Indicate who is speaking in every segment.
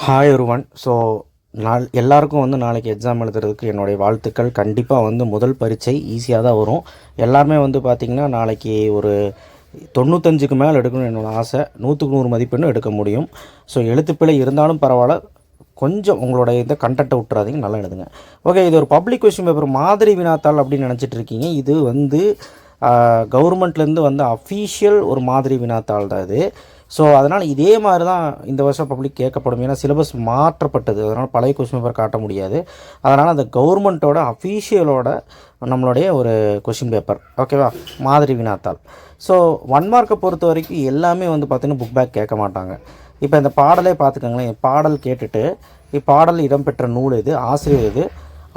Speaker 1: Hi ஒருவன். So எல்லாருக்கும் நாளைக்கு எக்ஸாம் எழுதுறதுக்கு என்னுடைய வாழ்த்துக்கள். கண்டிப்பாக முதல் பரீட்சை ஈஸியாக தான் வரும். எல்லாருமே பார்த்திங்கன்னா நாளைக்கு ஒரு 95க்கு மேலே எடுக்கணும்னு என்னோடய ஆசை. 100க்கு 100 மதிப்பெண்ணும் எடுக்க முடியும். ஸோ எழுத்துப்பிழை இருந்தாலும் பரவாயில்ல, கொஞ்சம் உங்களோட இந்த கண்டென்ட்டை விட்டுறாதீங்க, நல்லா எழுதுங்க. ஓகே, இது ஒரு பப்ளிக் கொஸ்டின் பேப்பர் மாதிரி வினாத்தாள் அப்படின்னு நினச்சிட்டு இருக்கீங்க. இது கவர்மெண்ட்லேருந்து அஃபீஷியல் ஒரு மாதிரி வினாத்தாள் தான் இது. ஸோ அதனால் இதே மாதிரி தான் இந்த வருஷம் பப்ளிக் கேட்கப்படும். ஏன்னா சிலபஸ் மாற்றப்பட்டது, அதனால் பழைய கொஸ்டின் பேப்பர் காட்ட முடியாது. அதனால் அந்த கவர்மெண்ட்டோட அஃபீஷியலோட நம்மளுடைய ஒரு கொஸ்டின் பேப்பர், ஓகேவா, மாதிரி வினாத்தாள். ஸோ 1 மார்க்கை பொறுத்த வரைக்கும் எல்லாமே பார்த்திங்கன்னா புக் பேக் கேட்க மாட்டாங்க. இப்போ இந்த பாடலே பார்த்துக்கோங்களேன். பாடல் கேட்டுட்டு இப்பாடல் இடம்பெற்ற நூல் எது, ஆசிரியர் எது,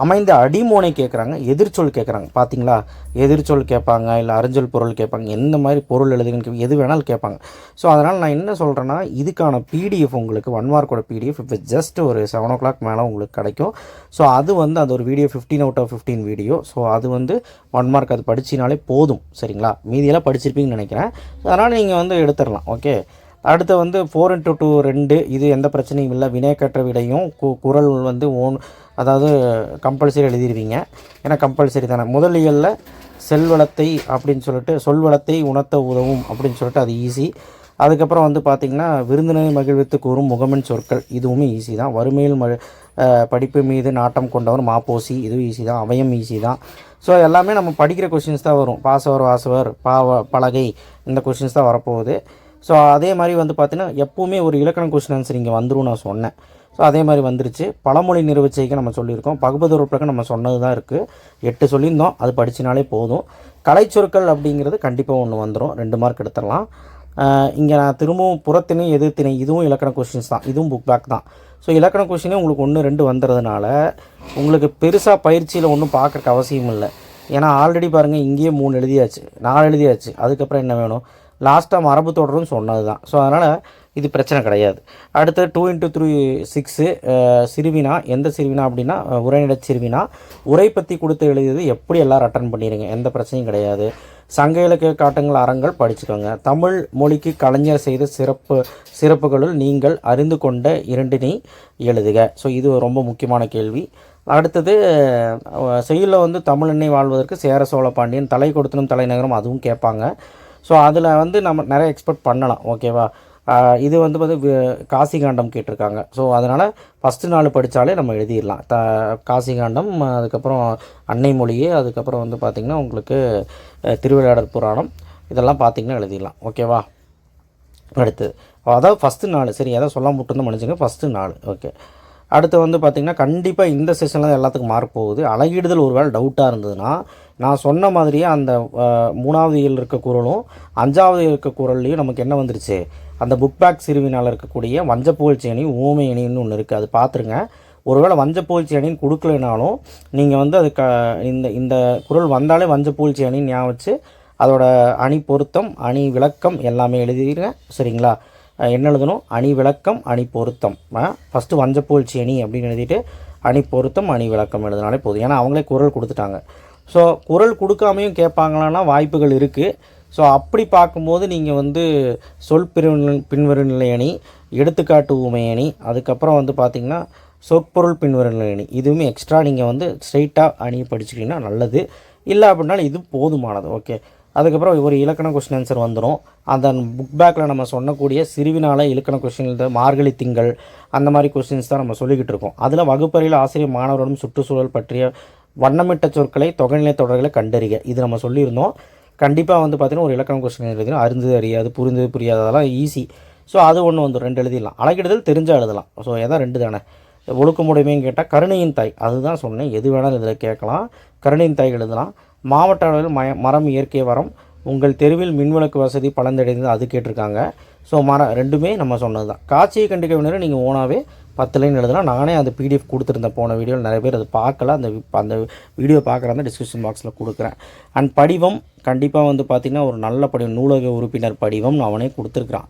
Speaker 1: அமைந்த அடிமோனை கேட்குறாங்க, எதிர்ச்சொல் கேட்குறாங்க. பார்த்தீங்களா, எதிர்ச்சொல் கேட்பாங்க, இல்லை அறிஞ்சொல் பொருள் கேட்பாங்க, எந்த மாதிரி பொருள் எழுதுங்கன்னு எது வேணாலும் கேட்பாங்க. ஸோ அதனால் நான் என்ன சொல்கிறேன்னா, இதுக்கான பிடிஎஃப் உங்களுக்கு 1 மார்க்கோட பிடிஎஃப் இப்போ ஜஸ்ட் ஒரு 7 o'clock மேலே உங்களுக்கு கிடைக்கும். ஸோ அது அது ஒரு video 15 out of 15 video. So அது 1 மார்க் அது படிச்சினாலே போதும், சரிங்களா. மீதியெல்லாம் படிச்சிருப்பீங்கன்னு நினைக்கிறேன். அதனால் நீங்கள் எடுத்துடலாம். ஓகே, அடுத்து 4x2 2, இது எந்த பிரச்சனையும் இல்லை. வினைக்கற்ற விடையும் குறள் அதாவது கம்பல்சரி எழுதிடுவீங்க. ஏன்னா கம்பல்சரி தானே. முதலியலில் செல்வளத்தை அப்படின்னு சொல்லிட்டு சொல்வளத்தை உணர்த்த உதவும் அப்படின்னு சொல்லிட்டு அது ஈஸி. அதுக்கப்புறம் பார்த்திங்கன்னா விருந்தினரை மகிழ்வித்து கூறும் முகமன் சொற்கள், இதுவுமே ஈஸி தான். வறுமையில் படிப்பு மீது நாட்டம் கொண்டவர் மாப்போசி, இதுவும் ஈஸி தான். அவயம் ஈஸி தான். ஸோ எல்லாமே நம்ம படிக்கிற கொஷின்ஸ் தான் வரும். பாசவர் வாசவர் பலகை, இந்த கொஷின்ஸ் தான் வரப்போகுது. ஸோ அதே மாதிரி பார்த்திங்கன்னா எப்போவுமே ஒரு இலக்கண கொஸ்டின் ஆன்சர் இங்கே வந்துடும் நான் சொன்னேன். ஸோ அதே மாதிரி வந்துருச்சு. பழமொழி நிறுவச்சைக்கு நம்ம சொல்லியிருக்கோம். பகுபதொருப்பக்கம் நம்ம சொன்னது தான் இருக்குது. 8 சொல்லியிருந்தோம், அது படிச்சினாலே போதும். கலைச்சொற்கள் அப்படிங்கிறது கண்டிப்பாக ஒன்று வந்துடும், 2 மார்க் எடுத்துடலாம். இங்கே நான் திரும்பவும் புறத்திணை எதிர்த்திணை, இதுவும் இலக்கண கொஸ்டின்ஸ் தான், இதுவும் புக் பேக் தான். ஸோ இலக்கண கொஸ்டினே உங்களுக்கு 1 2 வந்துடுறதுனால உங்களுக்கு பெருசாக பயிற்சியில் ஒன்றும் பார்க்குறக்கு அவசியம் இல்லை. ஏன்னா ஆல்ரெடி பாருங்கள், இங்கேயே 3 எழுதியாச்சு, 4 எழுதியாச்சு. அதுக்கப்புறம் என்ன வேணும்? லாஸ்ட்டாக மரபு தொடரும் சொன்னது தான். ஸோ அதனால் இது பிரச்சனை கிடையாது. அடுத்து 2x3 6 சிறுவினா. எந்த சிறுவினா அப்படின்னா உரைநடை சிறுவினா. உரை பற்றி கொடுத்து எழுதியது எப்படி எல்லோரும் அட்டன் பண்ணிடுங்க, எந்த பிரச்சனையும் கிடையாது. சங்க இலக்கிய காட்டுங்கள் அறங்கள் படிச்சுக்கோங்க. தமிழ் மொழிக்கு கலைஞர் செய்த சிறப்புகளுள் நீங்கள் அறிந்து கொண்ட 2 எழுதுக. ஸோ இது ரொம்ப முக்கியமான கேள்வி. அடுத்தது செய்யுளில் தமிழெண்ணை வாழ்வதற்கு சேர சோழ பாண்டியன் தலை கொடுத்தனும் தலைநகரம், அதுவும் கேட்பாங்க. ஸோ அதில் நம்ம நிறைய எக்ஸ்பெக்ட் பண்ணலாம், ஓகேவா. இது காசி காண்டம் கேட்டிருக்காங்க. ஸோ அதனால் ஃபஸ்ட்டு 4 படித்தாலே நம்ம எழுதிடலாம். காசி காண்டம், அதுக்கப்புறம் அன்னை மொழியே, அதுக்கப்புறம் பார்த்திங்கன்னா உங்களுக்கு திருவிளையாடல் புராணம், இதெல்லாம் பார்த்திங்கன்னா எழுதிடலாம், ஓகேவா. அடுத்தது அதாவது ஃபஸ்ட்டு 4, சரி எதாவது சொல்ல மட்டும்தான் மன்னிச்சுங்க, ஃபஸ்ட்டு 4. ஓகே, அடுத்து பார்த்திங்கன்னா கண்டிப்பாக இந்த செஷனில் எல்லாத்துக்கும் மார்க் போகுது. அழகிடுதல் ஒரு வேளை டவுட்டாக இருந்ததுன்னா நான் சொன்ன மாதிரியே அந்த 3வது இயல் இருக்க குறளும் 5வது இருக்க குறள்லேயும் நமக்கு என்ன வந்துருச்சு, அந்த புக் பேக் சிறுவினால் இருக்கக்கூடிய வஞ்சப்புகழ்ச்சி அணி ஊமை அணின்னு ஒன்று இருக்குது, அது பார்த்துருங்க. ஒருவேளை வஞ்சப்புகழ்ச்சி அணின்னு கொடுக்கலனாலும் நீங்கள் அது இந்த குறள் வந்தாலே வஞ்சப்புகழ்ச்சி அணின்னு ஞாபகம் வச்சு அதோட அணி பொருத்தம் அணி விளக்கம் எல்லாமே எழுதிடுங்க, சரிங்களா. என்ன எழுதணும்? அணி விளக்கம் அணி பொருத்தம். ஃபஸ்ட்டு வஞ்சப்புகழ்ச்சி அணி அப்படின்னு எழுதிட்டு அணி பொருத்தம் அணி விளக்கம் எழுதினாலே போதும். ஏன்னா அவங்களே குறள் கொடுத்துட்டாங்க. ஸோ குறள் கொடுக்காமையும் கேட்பாங்களான்னா வாய்ப்புகள் இருக்குது. ஸோ அப்படி பார்க்கும்போது நீங்கள் சொல் பின்வருநிலை அணி, எடுத்துக்காட்டு ஊமை அணி, அதுக்கப்புறம் பார்த்திங்கன்னா சொற்பொருள் பின்வருநிலை அணி, இதுவுமே எக்ஸ்ட்ரா நீங்கள் ஸ்ட்ரைட்டாக அணியை படிச்சுக்கிட்டிங்கன்னா நல்லது. இல்லை அப்படின்னாலும் இது போதுமானது, ஓகே. அதுக்கப்புறம் ஒரு இலக்கண கொஸ்டின் ஆன்சர் வந்துடும். அந்த புக் பேக்கில் நம்ம சொன்னக்கூடிய சிறுவினால இலக்கண கொஸ்டின், மார்கழி திங்கள், அந்த மாதிரி கொஸ்டின்ஸ் தான் நம்ம சொல்லிக்கிட்டு இருக்கோம். அதில் வகுப்பறையில் ஆசிரியர் மாணவர்களும் சுற்றுச்சூழல் பற்றிய வண்ணமிட்ட சொற்களை தொகைநிலை தொடர்களை கண்டறிக, இது நம்ம சொல்லியிருந்தோம். கண்டிப்பாக பார்த்திங்கன்னா ஒரு இலக்கண கொஸ்டின் எழுதினா அறிந்தது அறியாது, புரிந்தது புரியாது, அதெல்லாம் ஈஸி. ஸோ அது ஒன்று 2 எழுதிடலாம். அழகிடுதல் தெரிஞ்சால் எழுதலாம். ஸோ எதாவது 2 தானே. ஒழுக்கமுடைமைன்னு கேட்டால் கருணையின் தாய், அதுதான் சொன்னேன், எது வேணாலும் இதில் கேட்கலாம். கருணையின் தாய் எழுதலாம். மாவட்ட அளவில் மரம் இயற்கை வரம், உங்கள் தெருவில் மின்விளக்கு வசதி பலந்தடைந்தது, அது கேட்டிருக்காங்க. ஸோ ரெண்டுமே நம்ம சொன்னது தான். காட்சியை கண்டிக்க வினர் நீங்கள் ஓனாவே 10 லைன் எழுதலாம். நானே அந்த பிடிஎஃப் கொடுத்துருந்தேன் போன வீடியோவில், நிறைய பேர் அது பார்க்கல. அந்த வீடியோ பார்க்குறாங்க, டிஸ்கிரிப்ஷன் பாக்ஸில் கொடுக்குறேன். அண்ட் படிவம் கண்டிப்பாக பார்த்திங்கன்னா ஒரு நல்ல படிவம், நூலக உறுப்பினர் படிவம்னு அவனே கொடுத்துருக்குறான்.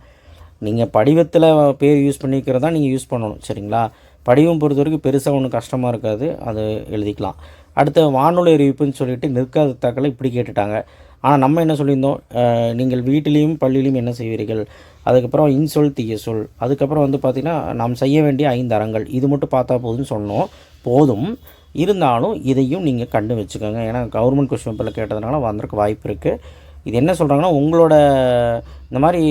Speaker 1: நீங்கள் படிவத்தில் பேர் யூஸ் பண்ணிக்கிறதா நீங்கள் யூஸ் பண்ணணும், சரிங்களா. படிவம் பொறுத்த வரைக்கும் பெருசாக ஒன்றும் கஷ்டமாக இருக்காது, அது எழுதிக்கலாம். அடுத்த வானொலி அறிவிப்புன்னு சொல்லிட்டு நிற்காத தக்கலை இப்படி கேட்டுட்டாங்க. ஆனால் நம்ம என்ன சொல்லியிருந்தோம், நீங்கள் வீட்டிலையும் பள்ளியிலையும் என்ன செய்வீர்கள், அதுக்கப்புறம் இன்சொல் தீய சொல், அதுக்கப்புறம் வந்து பார்த்திங்கன்னா நாம் செய்ய வேண்டிய 5 அறங்கள், இது மட்டும் பார்த்தா போதும்னு சொன்னோம். போதும், இருந்தாலும் இதையும் நீங்கள் கண்டு வச்சுக்கோங்க. ஏன்னா கவர்மெண்ட் கொஸ்டின் பேப்பரில் கேட்டதுனால வந்திருக்க வாய்ப்பு இருக்குது. இது என்ன சொல்கிறாங்கன்னா, உங்களோட இந்த மாதிரி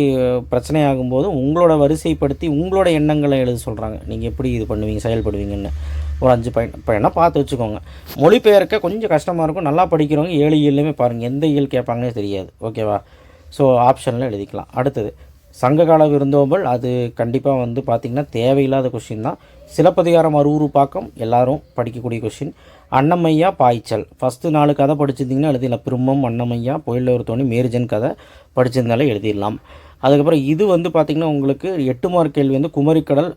Speaker 1: பிரச்சனை ஆகும்போது உங்களோட வரிசைப்படுத்தி உங்களோட எண்ணங்களை எழுத சொல்கிறாங்க. நீங்கள் எப்படி இது பண்ணுவீங்க, செயல்படுவீங்கன்னு ஒரு 5 பாயிண்ட் இப்போ என்ன பார்த்து வச்சுக்கோங்க. மொழிபெயர்க்க கொஞ்சம் கஷ்டமாக இருக்கும். நல்லா படிக்கிறவங்க 7 இயல்லையுமே பாருங்கள், எந்த இயல் கேட்பாங்கன்னே தெரியாது. ஓகேவா? ஸோ ஆப்ஷனில் எழுதிக்கலாம். அடுத்தது சங்ககால விருந்தோம்பல், அது கண்டிப்பாக வந்து பார்த்திங்கன்னா தேவையில்லாத கொஷின் தான். சிலப்பதிகாரம் அரூறு பாக்கம் எல்லாரும் படிக்கக்கூடிய கொஷின். அன்னமையா பாய்ச்சல், ஃபஸ்ட்டு 4 கதை படிச்சிருந்திங்கன்னா எழுதிடலாம். பிரம்மம், அன்னமையா, பொயிலவர் தோணி, மேரிஜன் கதை படிச்சிருந்தாலே எழுதிடலாம். அதுக்கப்புறம் இது வந்து பார்த்திங்கன்னா உங்களுக்கு 8 மார்க் கேள்வி வந்து குமரிக்கடல்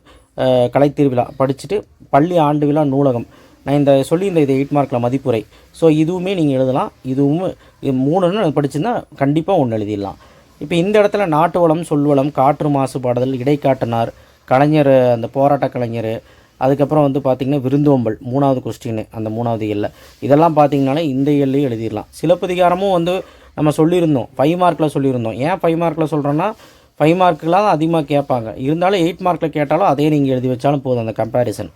Speaker 1: கலைத்திருவிழா படிச்சுட்டு பள்ளி ஆண்டு விழா நூலகம். நான் இந்த சொல்லியிருந்த இது 8 மார்க்கில் மதிப்புரை. ஸோ இதுவுமே நீங்கள் எழுதலாம். இதுவும் இது 3 படிச்சுன்னா கண்டிப்பாக 1 எழுதிடலாம். இப்போ இந்த இடத்துல நாட்டு வளம், சொல்வளம், காற்று மாசுபாடுதல், இடைக்காட்டனார், கலைஞர், அந்த போராட்ட கலைஞர், அதுக்கப்புறம் வந்து பார்த்திங்கன்னா விருந்தோம்பல் 3வது கொஸ்டின், அந்த 3வது இயலில் இதெல்லாம் பார்த்திங்கனாலே இந்த இயல்லையும் எழுதிடலாம். சிலப்பதிகாரமும் வந்து நம்ம சொல்லியிருந்தோம் 5 மார்க்கில் சொல்லியிருந்தோம். ஏன் 5 மார்க்கில் சொல்கிறோன்னா 5 மார்க்கெலாம் அதிகமாக கேட்பாங்க. இருந்தாலும் 8 மார்க்கில் கேட்டாலும் அதே நீங்கள் எழுதி வச்சாலும் போதும், அந்த கம்பேரிசன்.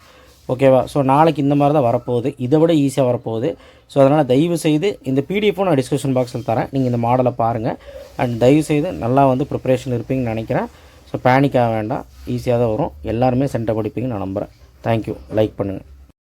Speaker 1: ஓகேவா? ஸோ நாளைக்கு இந்த மாதிரி தான் வரப்போகுது, இதை விட ஈஸியாக வரப்போகுது. ஸோ அதனால் தயவுசெய்து இந்த பிடிஎஃப்பும் நான் டிஸ்கிரிப்ஷன் பாக்ஸில் தரேன், நீங்கள் இந்த மாடலை பாருங்கள். அண்ட் தயவுசெய்து நல்லா வந்து ப்ரிப்பரேஷன் இருப்பீங்கன்னு நினைக்கிறேன். ஸோ பேனிக் ஆக வேண்டாம், ஈஸியாக தான் வரும். எல்லாருமே சென்டர் படிப்பீங்கன்னு நான் நம்புகிறேன். தேங்க்யூ. லைக் பண்ணுங்கள்.